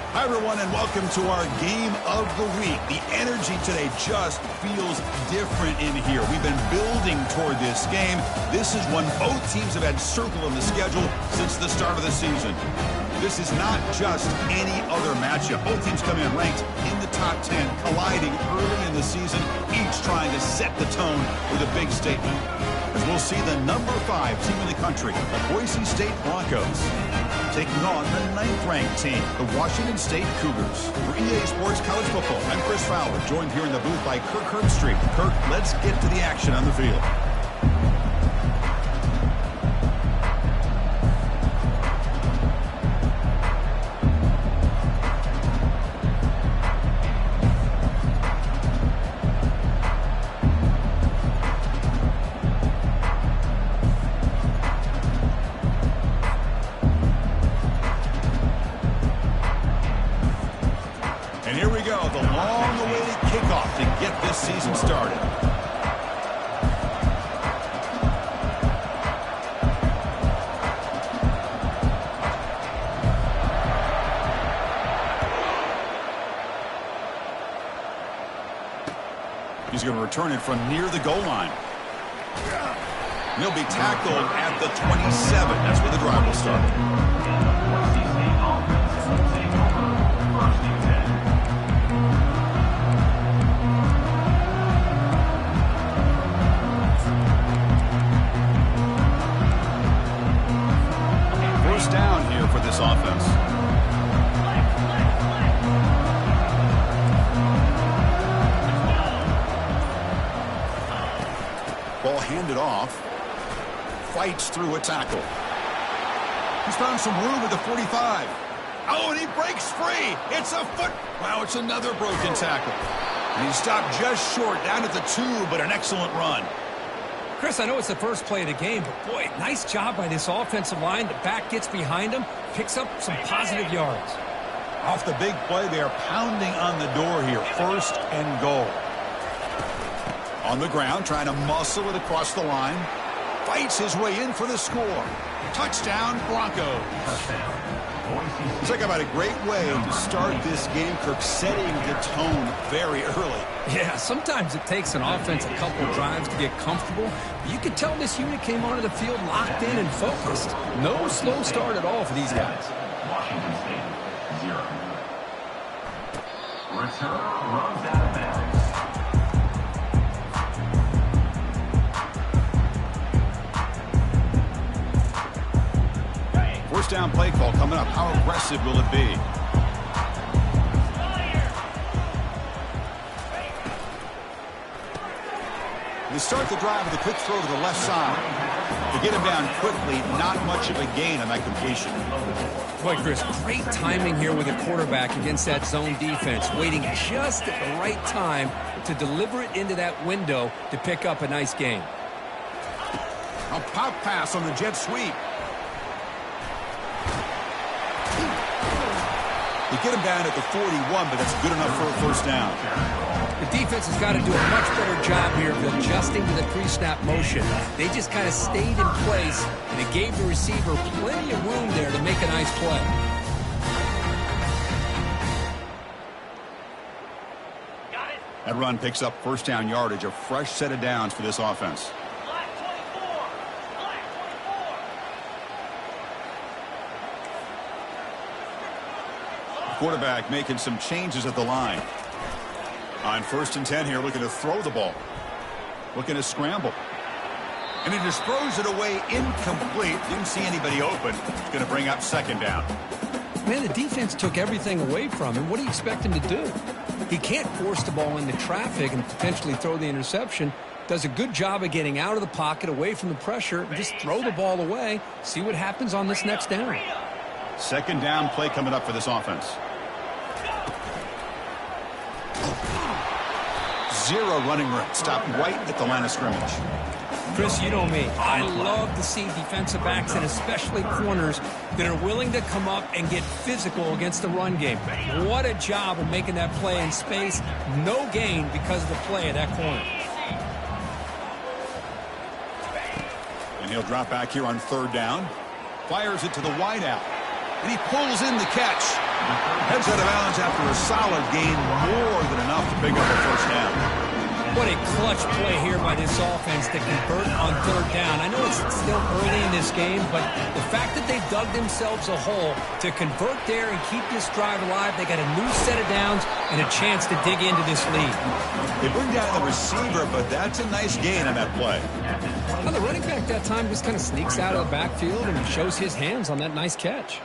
Hi, everyone, and welcome to our game of the week. The energy today just feels different in here. We've been building toward this game. This is one both teams have had circled on the schedule since the start of the season. This is not just any other matchup. Both teams come in ranked in the top 10, colliding early in the season, each trying to set the tone with a big statement. As we'll see the number 5 team in the country, the Boise State Broncos, taking on the 9th-ranked team, the Washington State Cougars. For EA Sports College Football, I'm Chris Fowler, joined here in the booth by Kirk Herbstreit. Kirk, let's get to the action on the field. And here we go, the long-awaited kickoff to get this season started. He's going to return it from near the goal line. And he'll be tackled at the 27. That's where the drive will start. Down here for this offense. Ball handed off. Fights through a tackle. He's found some room at the 45. Oh, and he breaks free. It's a foot. Wow, it's another broken tackle. And he stopped just short down at the 2, but an excellent run. Chris, I know it's the first play of the game, but boy, nice job by this offensive line. The back gets behind him, picks up some positive yards. Off the big play, they are pounding on the door here. 1st and goal. On the ground, trying to muscle it across the line. Fights his way in for the score. Touchdown, Broncos. Talk about a great way to start this game, Kirk, setting the tone very early. Yeah, sometimes it takes an offense a couple of drives to get comfortable. You could tell this unit came onto the field locked in and focused. No slow start at all for these guys. Washington State, 0. Return runs out of bounds. First down play call coming up. How aggressive will it be? They start the drive with a quick throw to the left side. To get him down quickly, not much of a gain on that completion. Boy, Chris, great timing here with the quarterback against that zone defense, waiting just at the right time to deliver it into that window to pick up a nice gain. A pop pass on the jet sweep. They get him down at the 41, but that's good enough for a first down. The defense has got to do a much better job here of adjusting to the pre-snap motion. They just kind of stayed in place, and it gave the receiver plenty of room there to make a nice play. That run picks up first down yardage, a fresh set of downs for this offense. Quarterback making some changes at the line. On 1st and 10 here, looking to throw the ball. Looking to scramble. And he just throws it away incomplete. Didn't see anybody open. It's going to bring up 2nd down. Man, the defense took everything away from him. What do you expect him to do? He can't force the ball into traffic and potentially throw the interception. Does a good job of getting out of the pocket, away from the pressure, and just throw the ball away. See what happens on this next down. 2nd down play coming up for this offense. 0 running room. Stopped right at the line of scrimmage. Chris, you know me. I love to see defensive backs and especially corners that are willing to come up and get physical against the run game. What a job of making that play in space. No gain because of the play at that corner. And he'll drop back here on 3rd down. Fires it to the wideout. And he pulls in the catch. Heads out of bounds after a solid gain, more than enough to pick up a first down. What a clutch play here by this offense to convert on third down. I know it's still early in this game, but the fact that they dug themselves a hole to convert there and keep this drive alive, they got a new set of downs and a chance to dig into this lead. They bring down the receiver, but that's a nice gain on that play. Well, the running back that time just kind of sneaks out of the backfield and shows his hands on that nice catch.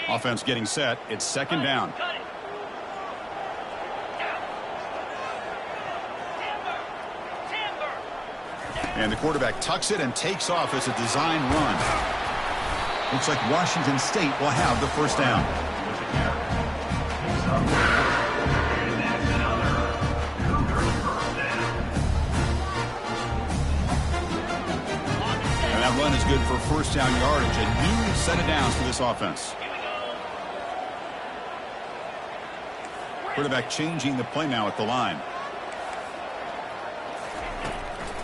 Offense getting set. It's second down. And the quarterback tucks it and takes off as a design run. Looks like Washington State will have the first down. And that run is good for first down yardage. A new set of downs for this offense. Quarterback changing the play now at the line.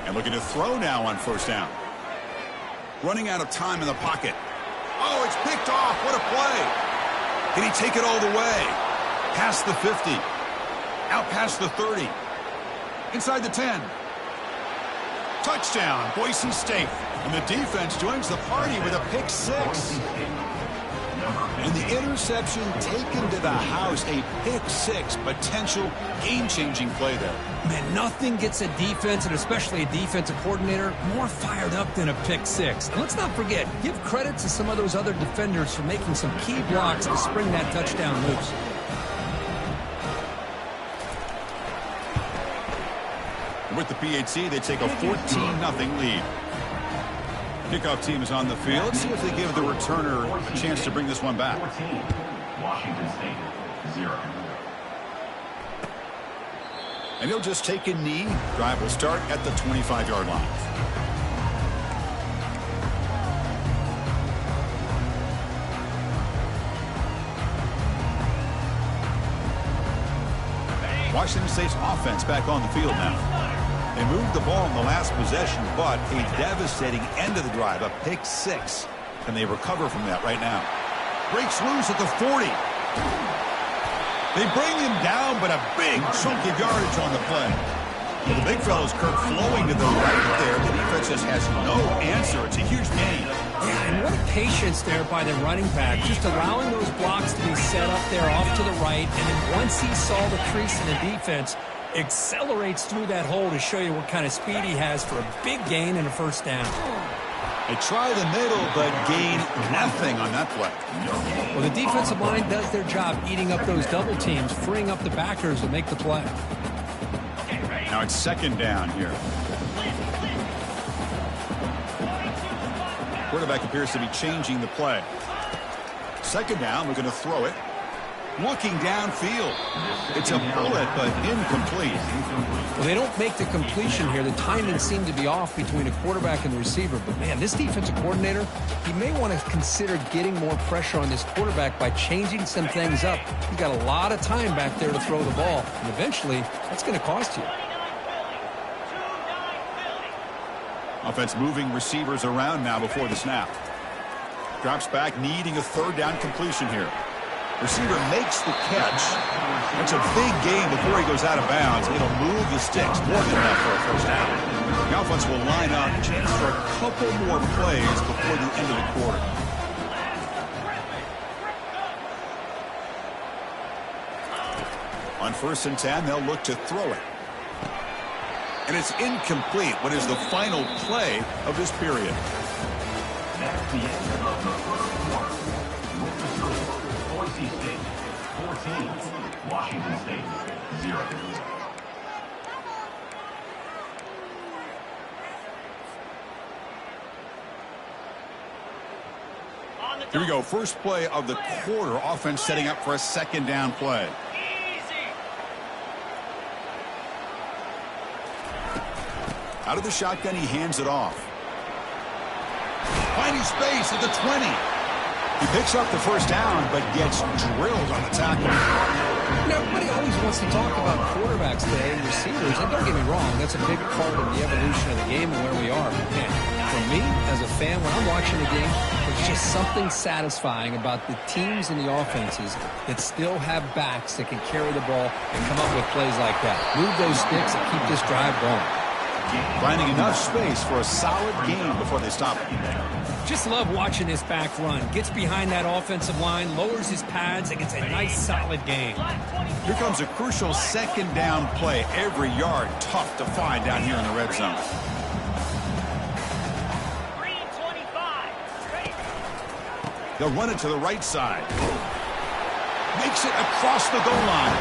And looking to throw now on first down. Running out of time in the pocket. Oh, it's picked off. What a play. Can he take it all the way? Past the 50. Out past the 30. Inside the 10. Touchdown, Boise State. And the defense joins the party with a pick six. And the interception taken to the house, a pick-six, potential game-changing play there. Man, nothing gets a defense, and especially a defensive coordinator, more fired up than a pick-six. And let's not forget, give credit to some of those other defenders for making some key blocks to spring that touchdown loose. With the PHC, they take a 14-0 lead. Kickoff team is on the field. Let's see if they give the returner a chance to bring this one back. 14, Washington State, 0. And he'll just take a knee. Drive will start at the 25-yard line. Washington State's offense back on the field now. They moved the ball in the last possession, but a devastating end of the drive, a pick six. And they recover from that right now. Breaks loose at the 40. They bring him down, but a big chunk of yardage on the play. Well, the big fellow's Kirk flowing to the right there. The defense just has no answer. It's a huge gain. Yeah, and what patience there by the running back, just allowing those blocks to be set up there off to the right, and then once he saw the crease in the defense, accelerates through that hole to show you what kind of speed he has for a big gain and a first down. They try the middle, but gain nothing on that play. Well, the defensive line does their job eating up those double teams, freeing up the backers to make the play. Now it's second down here. Quarterback appears to be changing the play. Second down, we're going to throw it. Looking downfield. It's a bullet, but incomplete. Well, they don't make the completion here. The timing seemed to be off between a quarterback and the receiver. But, man, this defensive coordinator, he may want to consider getting more pressure on this quarterback by changing some things up. He's got a lot of time back there to throw the ball. And eventually, that's going to cost you. Offense moving receivers around now before the snap. Drops back, needing a third down completion here. Receiver makes the catch. That's a big gain before he goes out of bounds. It'll move the sticks. More than enough for a first down. The offense will line up. Chance for a couple more plays before the end of the quarter. On 1st and 10, they'll look to throw it. And it's incomplete. What is the final play of this period? That's the end of the first quarter. With the score, Boise State, 14, Washington State, 0. Here we go. First play of the quarter. Offense setting up for a second down play. Out of the shotgun, he hands it off. Finding space at the 20. He picks up the first down, but gets drilled on the tackle. Everybody always wants to talk about quarterbacks today and receivers, and don't get me wrong, that's a big part of the evolution of the game and where we are. But man, for me, as a fan, when I'm watching the game, there's just something satisfying about the teams and the offenses that still have backs that can carry the ball and come up with plays like that. Move those sticks and keep this drive going. Finding enough space for a solid game before they stop it. Just love watching this back run. Gets behind that offensive line, lowers his pads, and gets a nice, solid game. Here comes a crucial second down play. Every yard tough to find down here in the red zone. They'll run it to the right side. Makes it across the goal line.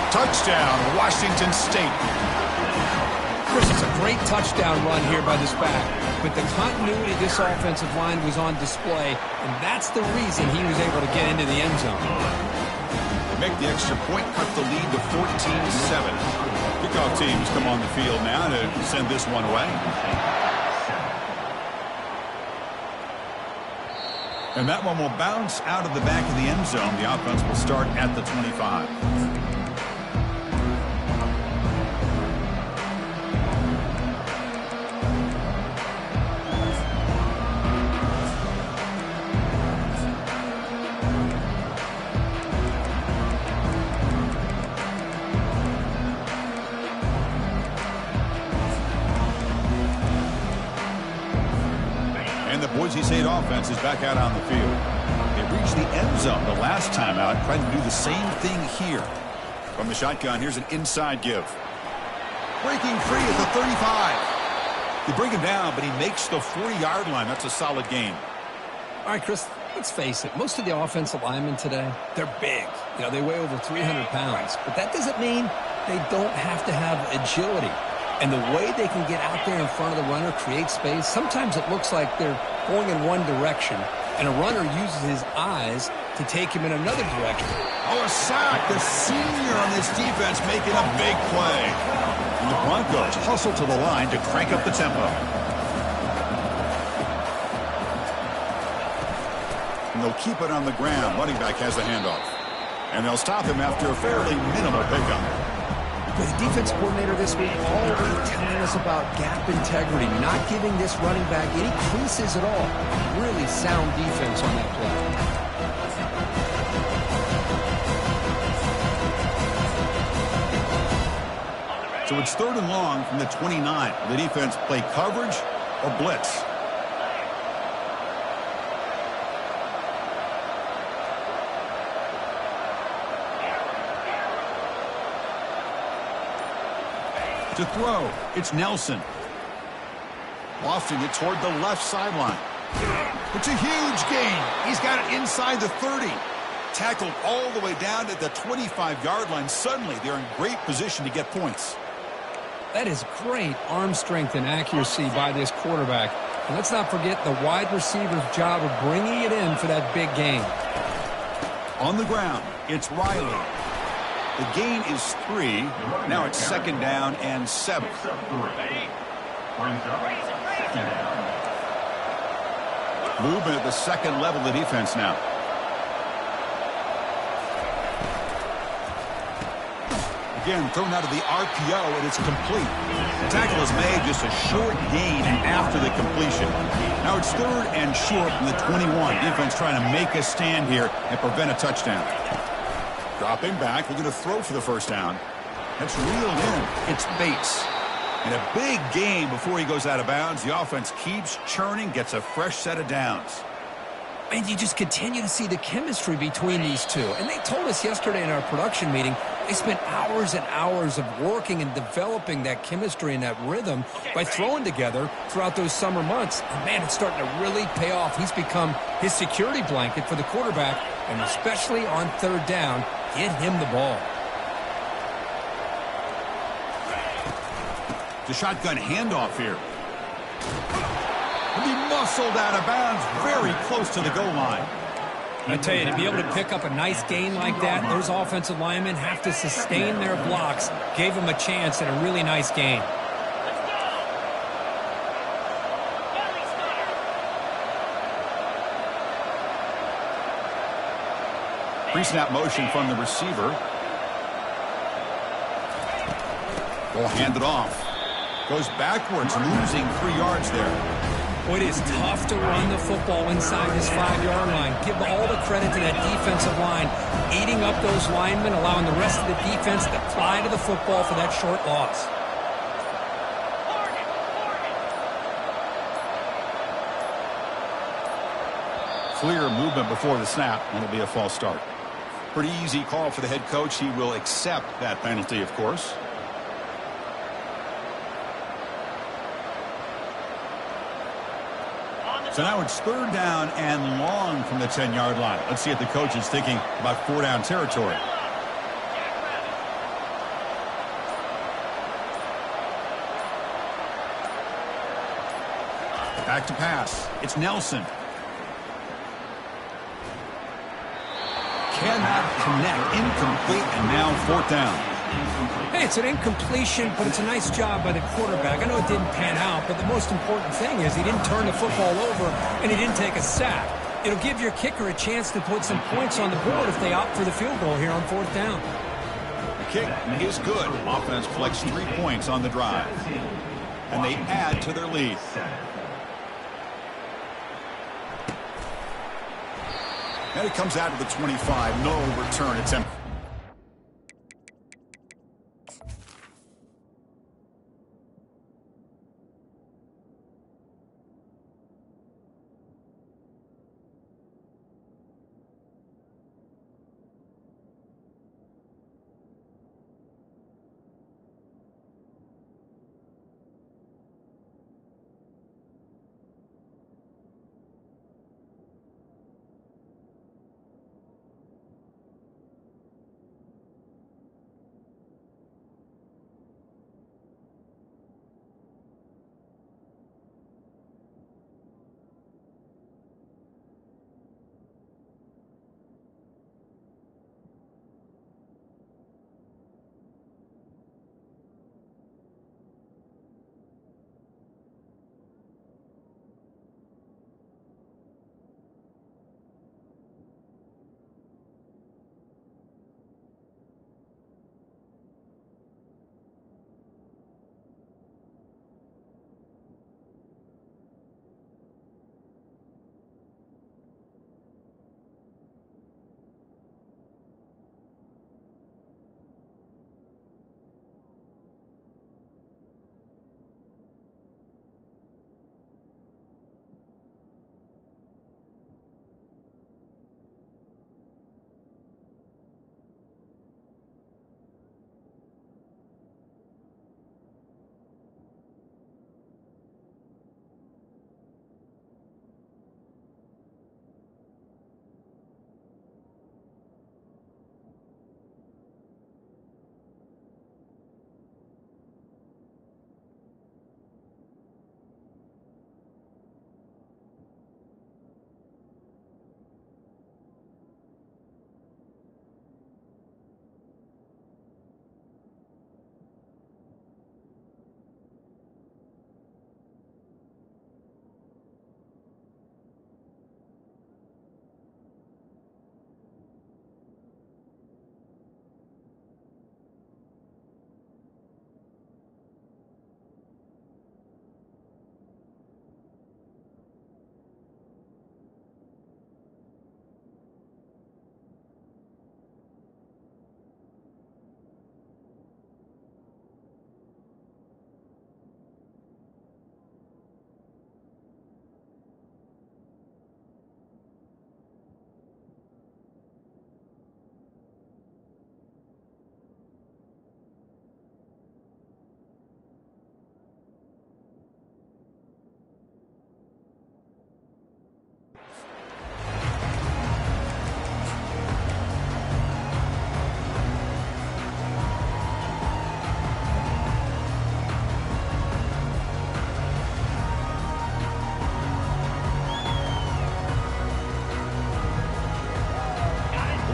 Touchdown, Washington State. Chris, it's a great touchdown run here by this back. But the continuity of this offensive line was on display, and that's the reason he was able to get into the end zone. Make the extra point, cut the lead to 14-7. Kickoff teams come on the field now to send this one away. And that one will bounce out of the back of the end zone. The offense will start at the 25. Boise State offense is back out on the field. They reached the end zone the last time out, trying to do the same thing here. From the shotgun, here's an inside give. Breaking free at the 35. They bring him down, but he makes the 40-yard line. That's a solid gain. All right, Chris, let's face it. Most of the offensive linemen today, they're big. You know, they weigh over 300 pounds. But that doesn't mean they don't have to have agility. And the way they can get out there in front of the runner, create space, sometimes it looks like they're going in one direction, and a runner uses his eyes to take him in another direction. Oh, a sack. The senior on this defense making a big play. And the Broncos hustle to the line to crank up the tempo. And they'll keep it on the ground. Running back has the handoff. And they'll stop him after a fairly minimal pickup. The defense coordinator this week already telling us about gap integrity, not giving this running back any creases at all. Really sound defense on that play. So it's 3rd and long from the 29. The defense play coverage or blitz. To throw, it's Nelson. Lofting it toward the left sideline. It's a huge gain. He's got it inside the 30. Tackled all the way down to the 25-yard line. Suddenly, they're in great position to get points. That is great arm strength and accuracy by this quarterback. And let's not forget the wide receiver's job of bringing it in for that big gain. On the ground, it's Riley. The gain is 3. Now it's 2nd down and 7. Movement at the second level of the defense now. Again, thrown out of the RPO, and it's complete. The tackle is made, just a short gain after the completion. Now it's 3rd and short from the 21. Defense trying to make a stand here and prevent a touchdown. Dropping back, we're going to throw for the first down. That's reeled in. It's Bates. And a big gain before he goes out of bounds. The offense keeps churning, gets a fresh set of downs. And you just continue to see the chemistry between these two. And they told us yesterday in our production meeting, they spent hours and hours of working and developing that chemistry and that rhythm by throwing together throughout those summer months. And man, it's starting to really pay off. He's become his security blanket for the quarterback, and especially on 3rd down, get him the ball. The shotgun handoff here. He'll be muscled out of bounds, very close to the goal line. I tell you, to be able to pick up a nice gain like that, those offensive linemen have to sustain their blocks. Gave him a chance at a really nice gain. – 2 Pre-snap motion from the receiver. Ball handed off. Goes backwards, losing 3 yards there. Well, it is tough to run the football inside this 5-yard line. Give all the credit to that defensive line, eating up those linemen, allowing the rest of the defense to fly to the football for that short loss. Clear movement before the snap, and it'll be a false start. Pretty easy call for the head coach. He will accept that penalty, of course. So now it's 3rd down and long from the 10-yard line. Let's see if the coach is thinking about 4-down territory. Back to pass. It's Nelson. Cannot connect. Incomplete, and now 4th down. Hey, it's an incompletion, but it's a nice job by the quarterback. I know it didn't pan out, but the most important thing is he didn't turn the football over and he didn't take a sack. It'll give your kicker a chance to put some points on the board if they opt for the field goal here on 4th down. The kick is good. Offense collects 3 points on the drive, and they add to their lead. And it comes out to the 25. No return attempt.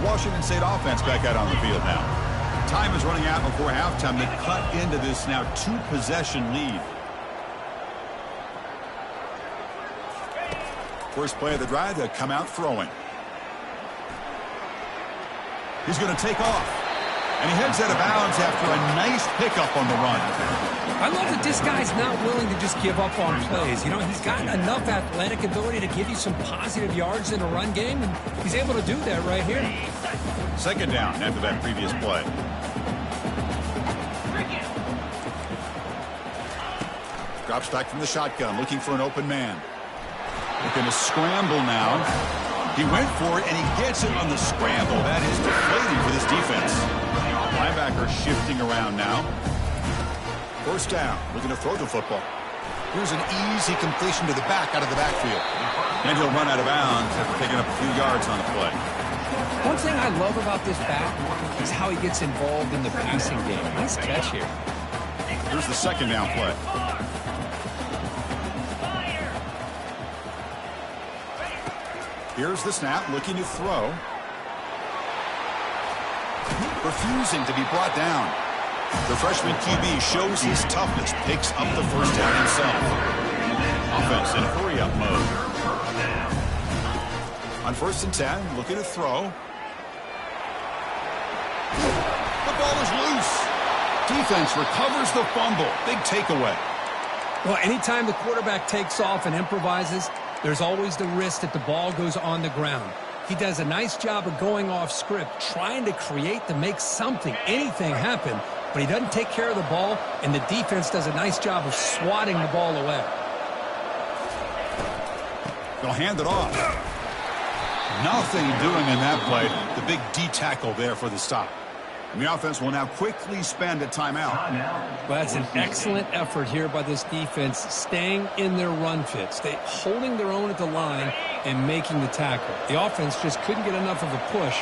Washington State offense back out on the field now. Time is running out before halftime. They cut into this now 2-possession lead. First play of the drive, they'll come out throwing. He's going to take off. And he heads out of bounds after a nice pickup on the run. I love that this guy's not willing to just give up on plays. You know, he's got enough athletic ability to give you some positive yards in a run game, and he's able to do that right here. Second down after that previous play. Drops back from the shotgun, looking for an open man. Looking to scramble now. He went for it, and he gets it on the scramble. That is deflating for this defense. Linebacker shifting around now. First down, looking to throw the football. Here's an easy completion to the back out of the backfield. And he'll run out of bounds after picking up a few yards on the play. One thing I love about this back is how he gets involved in the passing game. Nice catch here. Here's the second down play. Here's the snap, looking to throw. Refusing to be brought down. The freshman QB shows his toughness, picks up the first down himself. Offense in hurry-up mode. On 1st and 10, looking to throw. The ball is loose. Defense recovers the fumble. Big takeaway. Well, anytime the quarterback takes off and improvises, there's always the risk that the ball goes on the ground. He does a nice job of going off script, trying to create to make something, anything happen, but he doesn't take care of the ball, and the defense does a nice job of swatting the ball away. They'll hand it off. Nothing doing in that play. The big D tackle there for the stop. And the offense will now quickly spend a timeout. Well, that's an excellent effort here by this defense, staying in their run fits. They holding their own at the line and making the tackle. The offense just couldn't get enough of a push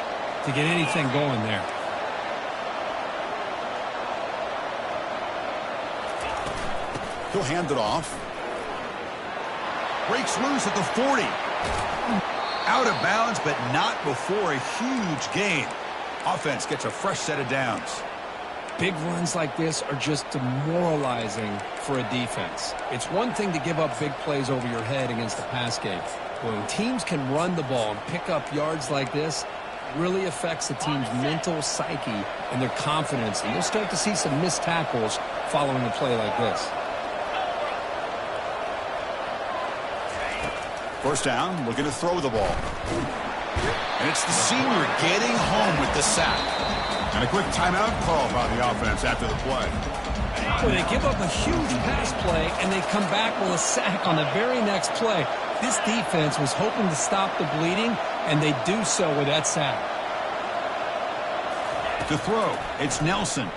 to get anything going there. He'll hand it off. Breaks loose at the 40. Out of bounds, but not before a huge gain. Offense gets a fresh set of downs. Big runs like this are just demoralizing for a defense. It's one thing to give up big plays over your head against the pass game. When teams can run the ball and pick up yards like this, it really affects the team's mental psyche and their confidence. And you'll start to see some missed tackles following a play like this. First down, looking to throw the ball. And it's the senior getting home with the sack. And a quick timeout call by the offense after the play. Well, they give up a huge pass play, and they come back with a sack on the very next play. This defense was hoping to stop the bleeding, and they do so with that sack. To throw, it's Nelson.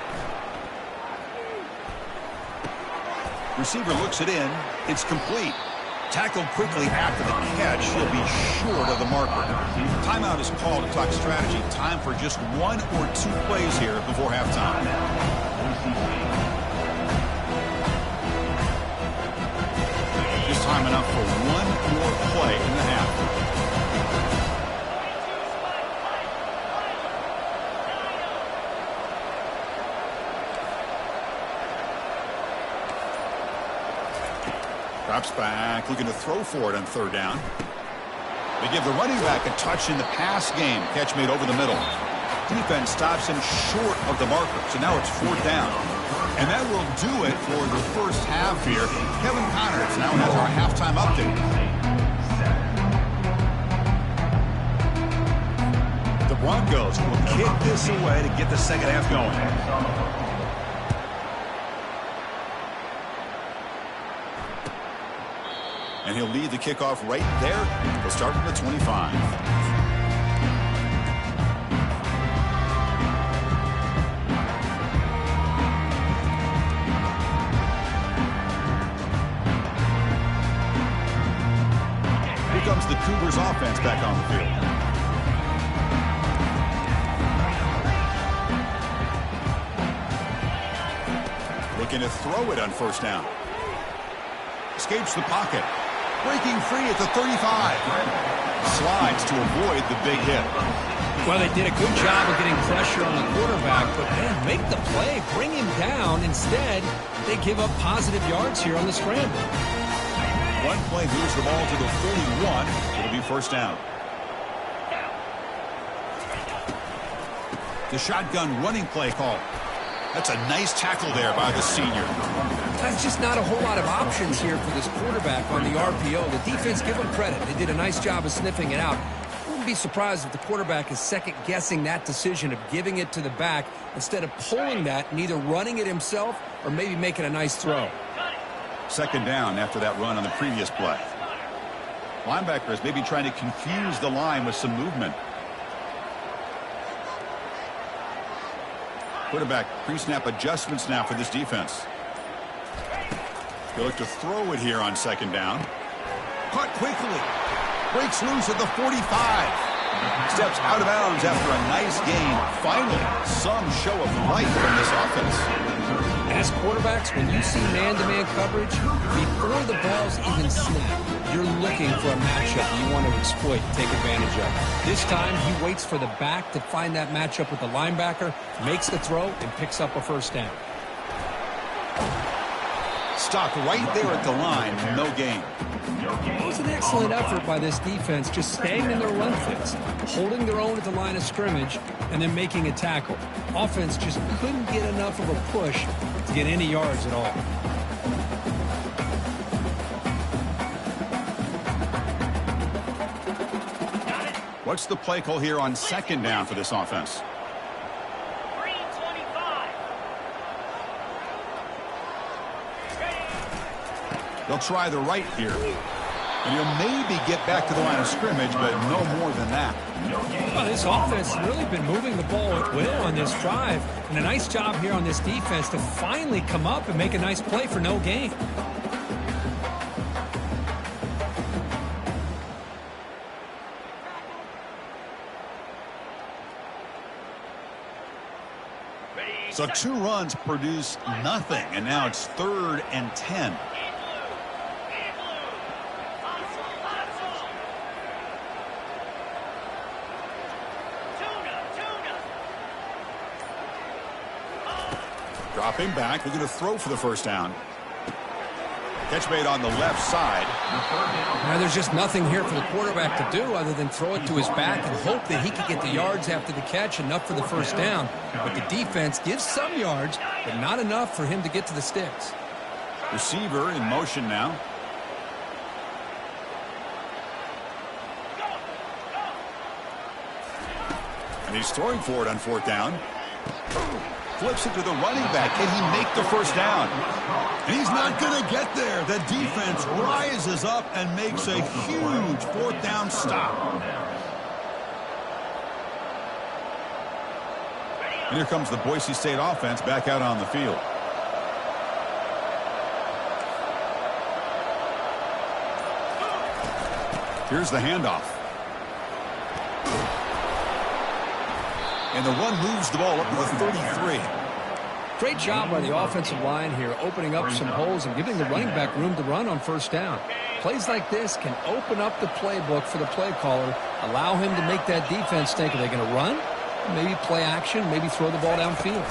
Receiver looks it in. It's complete. Tackled quickly after the catch. He'll be short of the marker. Timeout is called to talk strategy. Time for just 1 or 2 plays here before halftime. Just time enough for 1 more play in the half. Drops back, looking to throw for it on 3rd down. They give the running back a touch in the pass game. Catch made over the middle. Defense stops him short of the marker, so now it's 4th down. And that will do it for the first half here. Kevin Connors now has our halftime update. The Broncos will kick this away to get the second half going. And he'll lead the kickoff right there. They'll start from the 25. Here comes the Cougars offense back on the field. Looking to throw it on 1st down. Escapes the pocket. Breaking free at the 35. Slides to avoid the big hit. Well, they did a good job of getting pressure on the quarterback, but man, make the play, bring him down. Instead, they give up positive yards here on the scramble. One play moves the ball to the 41. It'll be 1st down. The shotgun running play call. That's a nice tackle there by the senior. There's just not a whole lot of options here for this quarterback on the RPO. The defense, give them credit. They did a nice job of sniffing it out. I wouldn't be surprised if the quarterback is second-guessing that decision of giving it to the back instead of pulling that and either running it himself or maybe making a nice throw. Second down after that run on the previous play. Linebackers maybe trying to confuse the line with some movement. Quarterback pre-snap adjustments now for this defense. They look to throw it here on second down. Caught quickly. Breaks loose at the 45. Steps out of bounds after a nice gain. Finally, some show of life from this offense. As quarterbacks, when you see man-to-man coverage, before the ball's even snapped, you're looking for a matchup you want to exploit, take advantage of. This time, he waits for the back to find that matchup with the linebacker, makes the throw, and picks up a first down. Stopped right there at the line, no gain. It was an excellent effort by this defense, just staying in their run fits, holding their own at the line of scrimmage, and then making a tackle. Offense just couldn't get enough of a push to get any yards at all. What's the play call here on second down for this offense? They'll try the right here. And he'll maybe get back to the line of scrimmage, but no more than that. Well, this offense has really been moving the ball at will on this drive. And a nice job here on this defense to finally come up and make a nice play for no gain. So 2 runs produce nothing, and now it's 3rd and 10. Dropping back, they're going to throw for the first down. Catch made on the left side. Now there's just nothing here for the quarterback to do other than throw it to his back and hope that he can get the yards after the catch, enough for the first down. But the defense gives some yards, but not enough for him to get to the sticks. Receiver in motion now. And he's throwing for it on 4th down. Flips it to the running back. Can he make the first down? And he's not going to get there. The defense rises up and makes a huge 4th down stop. And here comes the Boise State offense back out on the field. Here's the handoff. And the run moves the ball up to the 33. Great job by the offensive line here, opening up some holes and giving the running back room to run on first down. Plays like this can open up the playbook for the play caller, allow him to make that defense think, are they going to run? Maybe play action, maybe throw the ball downfield.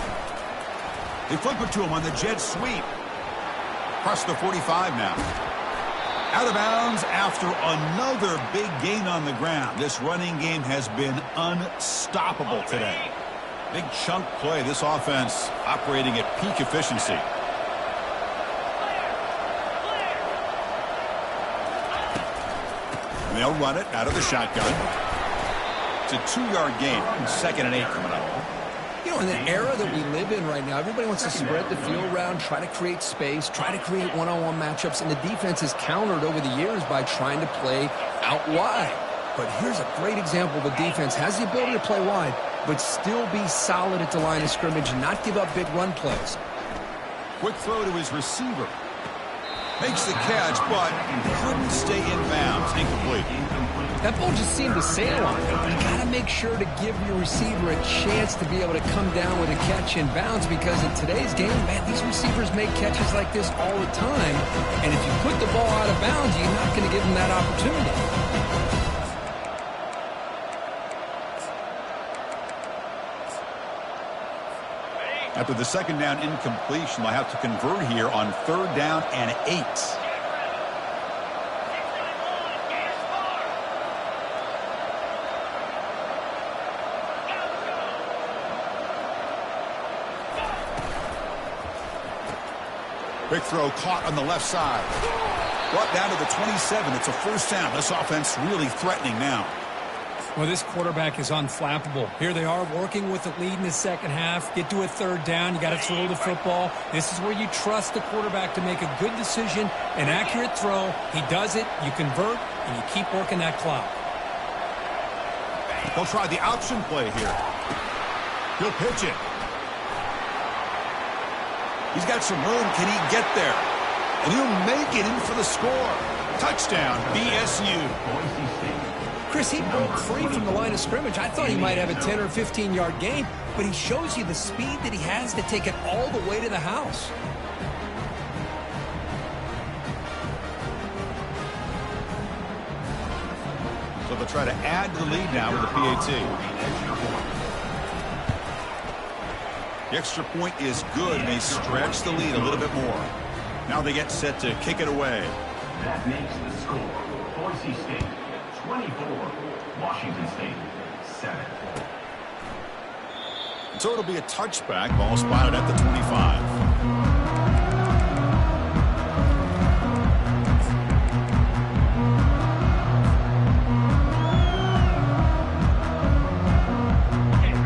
They flip it to him on the jet sweep. Across the 45 now. Out of bounds after another big gain on the ground. This running game has been unstoppable today. Big chunk play. This offense operating at peak efficiency. And they'll run it out of the shotgun. It's a 2-yard gain. 2nd and 8 coming up. You know, in the era that we live in right now, everybody wants to spread the field around, try to create space, try to create one-on-one matchups, and the defense has countered over the years by trying to play out wide. But here's a great example. The defense has the ability to play wide, but still be solid at the line of scrimmage and not give up big run plays. Quick throw to his receiver. Makes the catch, but couldn't stay in bounds. Incomplete. That ball just seemed to sail on him. You got to make sure to give your receiver a chance to be able to come down with a catch in bounds, because in today's game, man, these receivers make catches like this all the time. And if you put the ball out of bounds, you're not going to give them that opportunity. After the 2nd down incompletion, they'll have to convert here on 3rd down and 8. Quick throw caught on the left side. Brought down to the 27. It's a first down. This offense really threatening now. Well, this quarterback is unflappable. Here they are working with the lead in the second half. Get to a third down. You got to throw the football. This is where you trust the quarterback to make a good decision, an accurate throw. He does it. You convert, and you keep working that clock. He'll try the option play here. He'll pitch it. He's got some room. Can he get there? And he'll make it in for the score. Touchdown, BSU. Chris, he broke free from the line of scrimmage. I thought he might have a 10 or 15-yard gain, but he shows you the speed that he has to take it all the way to the house. So they'll try to add to the lead now with the PAT. The extra point is good, and they stretch the lead a little bit more. Now they get set to kick it away. That makes the score. Boise State 24, Washington State 7. So it'll be a touchback. Ball spotted at the 25.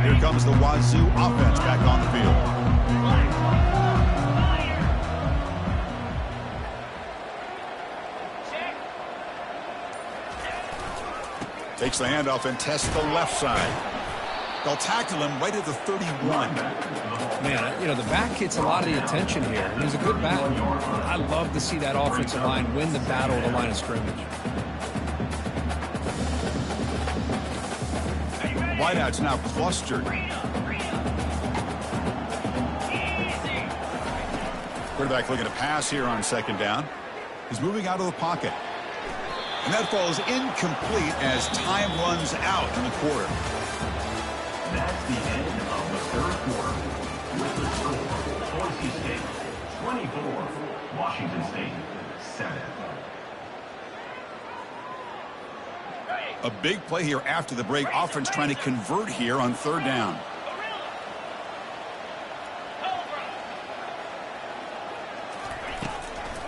Here comes the Wazoo offense back on the field. Takes the handoff and tests the left side. They'll tackle him right at the 31. Man, you know, the back gets a lot of the attention here, and he's a good back. I love to see that offensive line win the battle at the line of scrimmage. Wideout's now clustered. Quarterback looking to pass here on second down. He's moving out of the pocket. And that falls incomplete as time runs out in the quarter. That's the end of the third quarter. With the score, Boise State 24, Washington State 7. A big play here after the break. Offense trying to convert here on third down.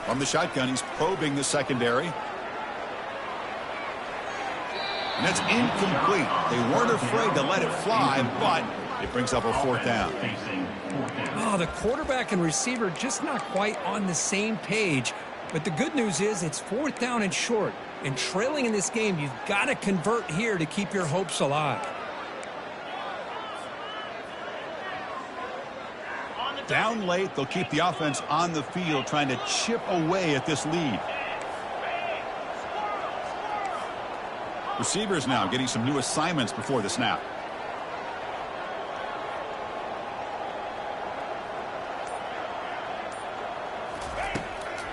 From the shotgun, he's probing the secondary. And that's incomplete. They weren't afraid to let it fly, but it brings up a fourth down. Oh, the quarterback and receiver just not quite on the same page. But the good news is it's fourth down and short. And trailing in this game, you've got to convert here to keep your hopes alive. Down late, they'll keep the offense on the field trying to chip away at this lead. Receivers now getting some new assignments before the snap.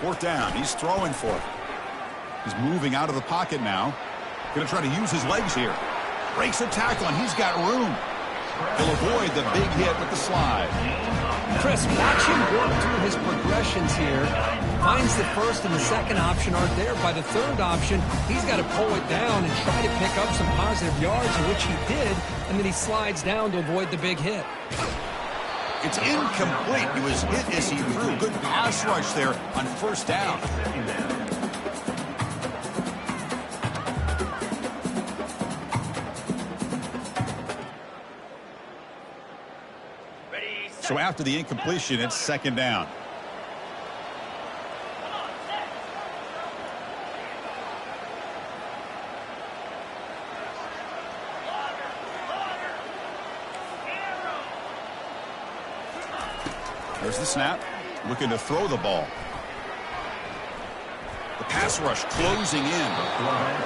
Fourth down. He's throwing for it. He's moving out of the pocket now. Going to try to use his legs here. Breaks a tackle, and he's got room. He'll avoid the big hit with the slide. Chris, watch him work through his progressions here. Finds the first and the second option aren't there. By the third option, he's got to pull it down and try to pick up some positive yards, which he did, and then he slides down to avoid the big hit. It's incomplete. He was hit as he threw. Good pass rush there on first down. So after the incompletion, it's second down. There's the snap. Looking to throw the ball. The pass rush closing in.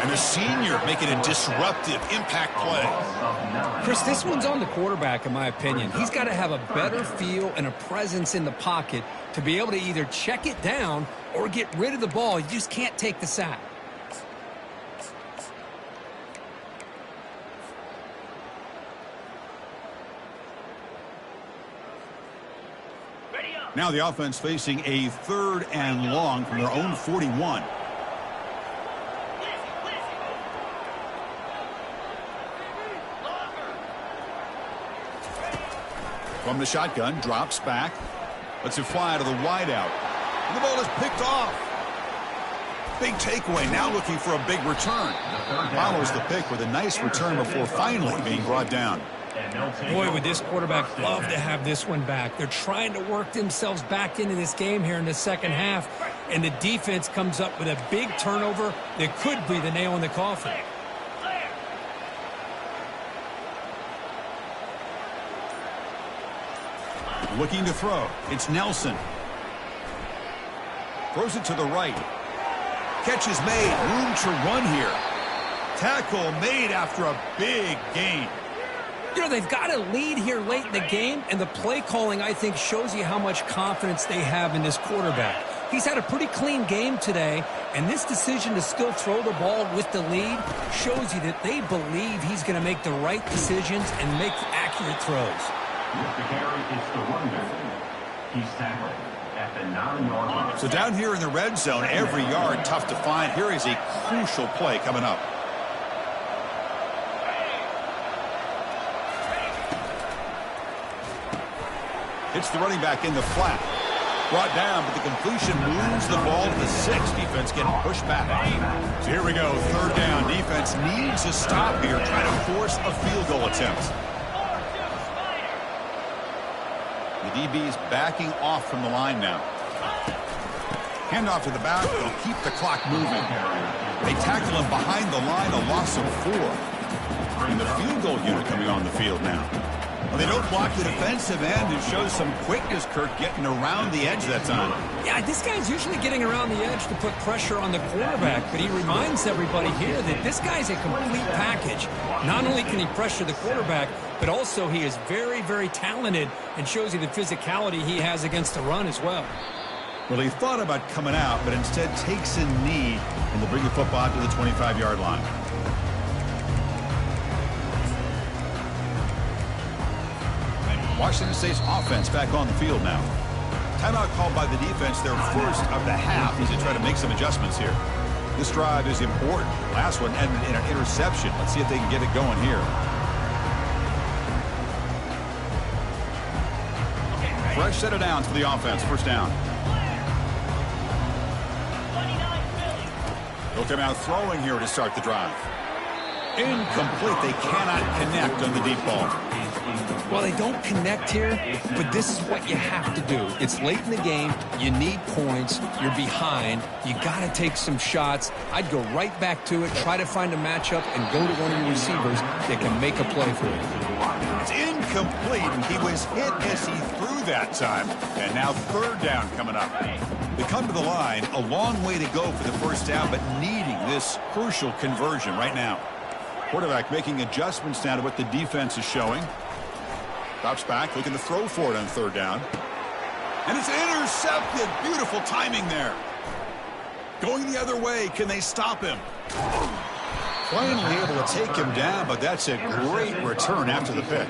And the senior making a disruptive impact play. Chris, this one's on the quarterback, in my opinion. He's got to have a better feel and a presence in the pocket to be able to either check it down or get rid of the ball. You just can't take the sack. Now the offense facing a third and long from their own 41. From the shotgun, drops back. Lets it fly to the wideout. And the ball is picked off. Big takeaway, now looking for a big return. Follows the pick with a nice return before finally being brought down. Boy, would this quarterback love to have this one back. They're trying to work themselves back into this game here in the second half, and the defense comes up with a big turnover that could be the nail in the coffin. Looking to throw. It's Nelson. Throws it to the right. Catch is made. Room to run here. Tackle made after a big gain. You know, they've got a lead here late in the game, and the play calling, I think, shows you how much confidence they have in this quarterback. He's had a pretty clean game today, and this decision to still throw the ball with the lead shows you that they believe he's going to make the right decisions and make accurate throws. With the carry, it's the running. He's tackled at the 9-yard line. So down here in the red zone, every yard tough to find. Here is a crucial play coming up. Hits the running back in the flat. Brought down, but the completion moves the ball to the 6. Defense getting pushed back. So here we go, third down. Defense needs a stop here, trying to force a field goal attempt. The DB is backing off from the line now. Handoff to the back. They'll keep the clock moving. They tackle him behind the line, a loss of 4. And the field goal unit coming on the field now. Well, they don't block the defensive end. It shows some quickness, Kirk, getting around the edge that time. Yeah, this guy's usually getting around the edge to put pressure on the quarterback, but he reminds everybody here that this guy's a complete package. Not only can he pressure the quarterback, but also he is very, very talented and shows you the physicality he has against the run as well. Well, he thought about coming out, but instead takes a knee, and they'll bring the football to the 25-yard line. Washington State's offense back on the field now. Timeout called by the defense, their first of the half, as they try to make some adjustments here. This drive is important. Last one ended in an interception. Let's see if they can get it going here. Fresh set of downs for the offense. First down. They'll come out throwing here to start the drive. Incomplete. They cannot connect on the deep ball. Well, they don't connect here, but this is what you have to do. It's late in the game. You need points. You're behind. You got to take some shots. I'd go right back to it, try to find a matchup, and go to one of your receivers that can make a play for you. It's incomplete, and he was hit as he threw that time. And now third down coming up. They come to the line, a long way to go for the first down, but needing this crucial conversion right now. Quarterback making adjustments now to what the defense is showing. Drops back, looking to throw for it on third down. And it's intercepted. Beautiful timing there. Going the other way. Can they stop him? Finally able to take him down, but that's a great return after the pick.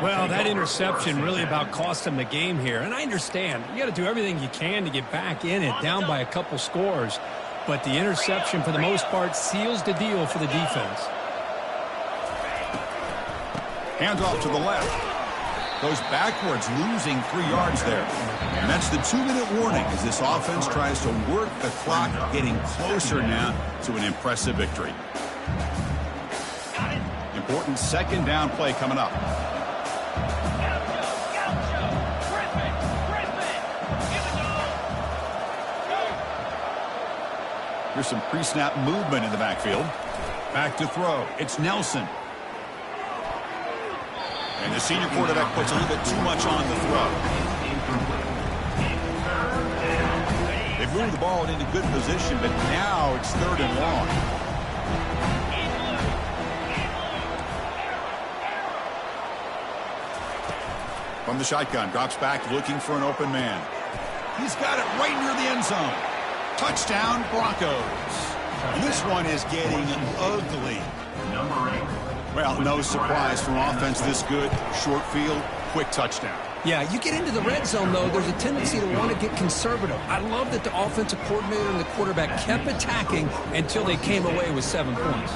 Well, that interception really about cost him the game here. And I understand. You got to do everything you can to get back in it, down by a couple scores. But the interception, for the most part, seals the deal for the defense. Hands off to the left. Goes backwards, losing 3 yards there. And that's the 2-minute warning as this offense tries to work the clock, getting closer now to an impressive victory. Important second down play coming up. Here's some pre-snap movement in the backfield. Back to throw. It's Nelson. And the senior quarterback puts a little bit too much on the throw. They've moved the ball into good position, but now it's third and long. From the shotgun, drops back looking for an open man. He's got it right near the end zone. Touchdown, Broncos. And this one is getting ugly. Number 8. Well, no surprise from offense this good. Short field, quick touchdown. Yeah, you get into the red zone, though, there's a tendency to want to get conservative. I love that the offensive coordinator and the quarterback kept attacking until they came away with 7 points.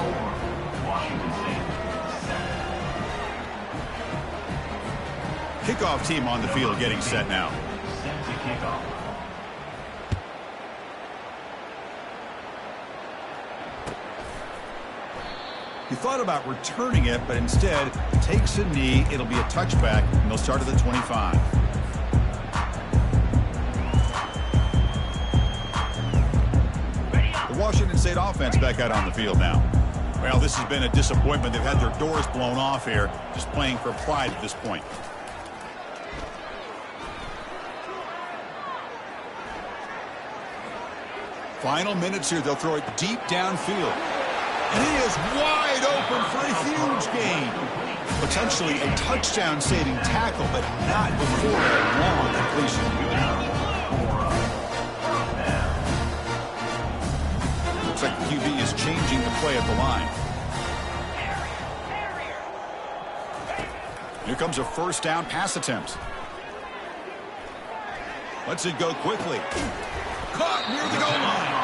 Washington State. Kickoff team on the field getting set now. Set to kick off. He thought about returning it, but instead takes a knee. It'll be a touchback, and they'll start at the 25. The Washington State offense back out on the field now. Well, this has been a disappointment. They've had their doors blown off here, just playing for pride at this point. Final minutes here. They'll throw it deep downfield. And he is wide open for a huge gain. Potentially a touchdown-saving tackle, but not before a long completion. Looks like the QB is changing the play at the line. Here comes a first down pass attempt. Lets it go quickly. Caught near the goal line.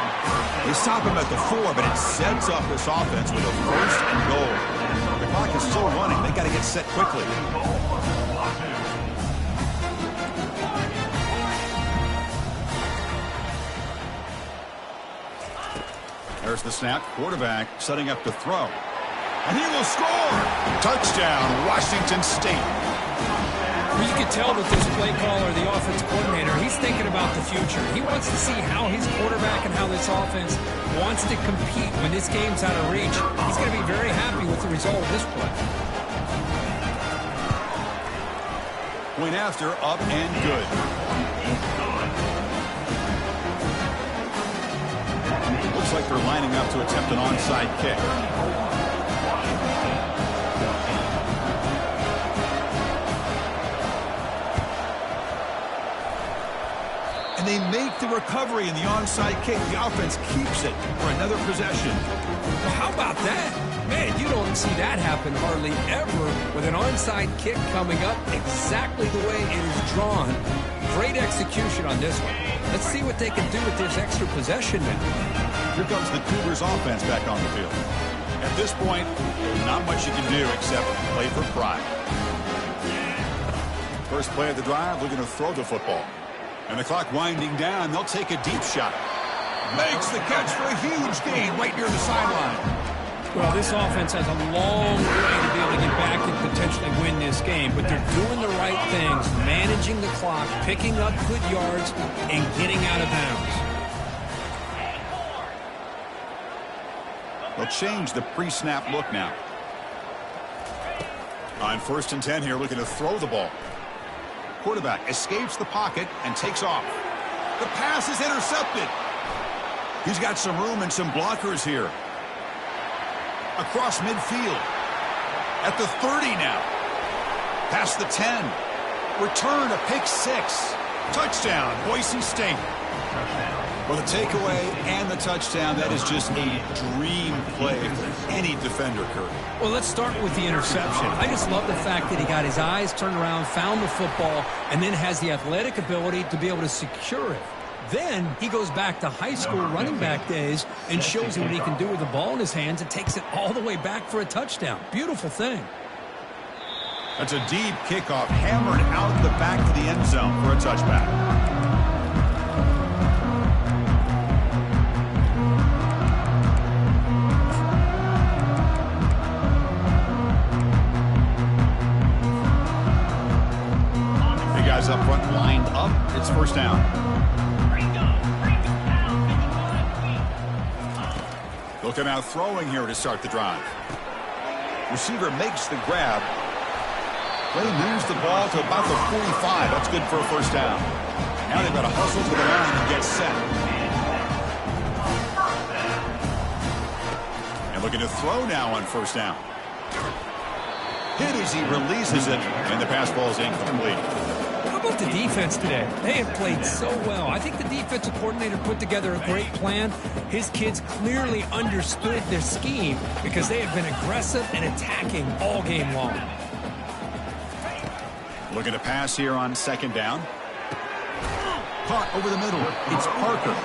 They stop him at the 4, but it sets up this offense with a first and goal. The clock is still running. They got to get set quickly. There's the snap. Quarterback setting up to throw. And he will score. Touchdown, Washington State. Well, you can tell with this play caller, the offensive coordinator, he's thinking about the future. He wants to see how his quarterback and how this offense wants to compete when this game's out of reach. He's going to be very happy with the result of this play. Point after, up and good. Looks like they're lining up to attempt an onside kick. And they make the recovery in the onside kick. The offense keeps it for another possession. Well, how about that? Man, you don't see that happen hardly ever with an onside kick coming up exactly the way it is drawn. Great execution on this one. Let's see what they can do with this extra possession now. Here comes the Cougars offense back on the field. At this point, not much you can do except play for pride. First play of the drive, looking to throw the football. And the clock winding down, they'll take a deep shot. Makes the catch for a huge gain right near the sideline. Well, this offense has a long way to be able to get back and potentially win this game, but they're doing the right things, managing the clock, picking up good yards, and getting out of bounds. They'll change the pre-snap look now. On 1st and 10 here, looking to throw the ball. Quarterback escapes the pocket and takes off. The pass is intercepted. He's got some room and some blockers here. Across midfield. At the 30 now. Past the 10. Return a pick 6. Touchdown, Boise State. Well, the takeaway and the touchdown, that is just a dream play for any defender, Kurt. Well, let's start with the interception. I just love the fact that he got his eyes turned around, found the football, and then has the athletic ability to be able to secure it. Then he goes back to high school running back days and shows you what he can do with the ball in his hands and takes it all the way back for a touchdown. Beautiful thing. That's a deep kickoff, hammered out the back of the end zone for a touchback. Up front, lined up. It's first down. Looking out throwing here to start the drive. Receiver makes the grab. They moves the ball to about the 45. That's good for a first down. Now they've got to hustle to the line and get set. And looking to throw now on first down. Hit as he releases it, and the pass ball is incomplete. How about the defense today? They have played so well. I think the defensive coordinator put together a great plan. His kids clearly understood their scheme because they have been aggressive and attacking all game long. Looking to pass here on second down. Caught over the middle. It's Parker.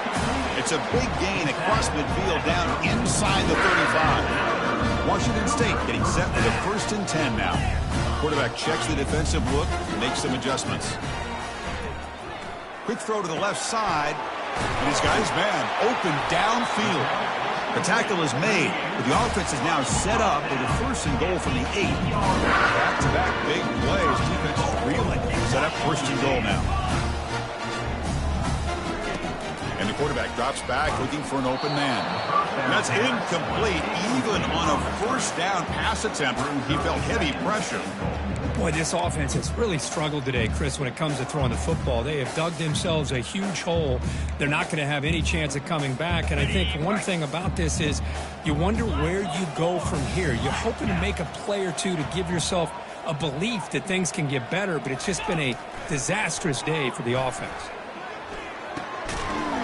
It's a big gain across midfield down inside the 35. Washington State getting set for the 1st and 10 now. Quarterback checks the defensive look, makes some adjustments. Quick throw to the left side, and he's got his man open downfield. The tackle is made, but the offense is now set up with a 1st and goal from the 8. Back-to-back big plays. Defense is reeling. Set up 1st and goal now. And the quarterback drops back looking for an open man. And that's incomplete. Even on a 1st down pass attempt, he felt heavy pressure. Boy, this offense has really struggled today, Chris, when it comes to throwing the football. They have dug themselves a huge hole. They're not going to have any chance of coming back. And I think one thing about this is you wonder where you go from here. You're hoping to make a play or two to give yourself a belief that things can get better, but it's just been a disastrous day for the offense.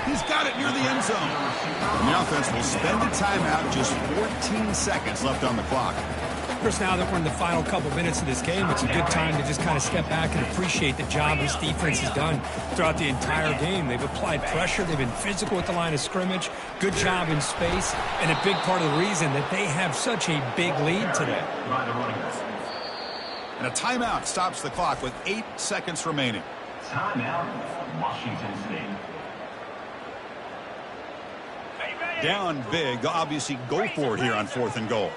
He's got it near the end zone. And the offense will spend a timeout, just 14 seconds left on the clock. Chris, now that we're in the final couple minutes of this game, it's a good time to just kind of step back and appreciate the job this defense has done throughout the entire game. They've applied pressure. They've been physical at the line of scrimmage. Good job in space. And a big part of the reason that they have such a big lead today. And a timeout stops the clock with 8 seconds remaining. Timeout, Washington State. Down big. They'll obviously go for it here on 4th and goal.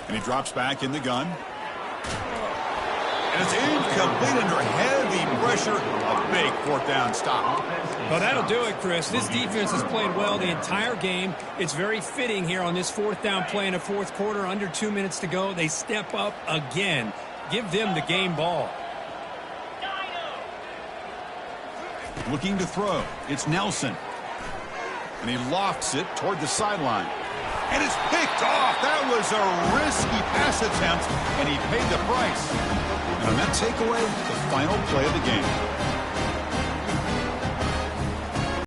And he drops back in the gun. And it's incomplete under heavy pressure. A big 4th down stop. Well, that'll do it, Chris. This defense has played well the entire game. It's very fitting here on this 4th down play in the 4th quarter. Under 2 minutes to go. They step up again. Give them the game ball. Looking to throw. It's Nelson. And he lofts it toward the sideline. And it's picked off. That was a risky pass attempt, and he paid the price. And on that takeaway, the final play of the game.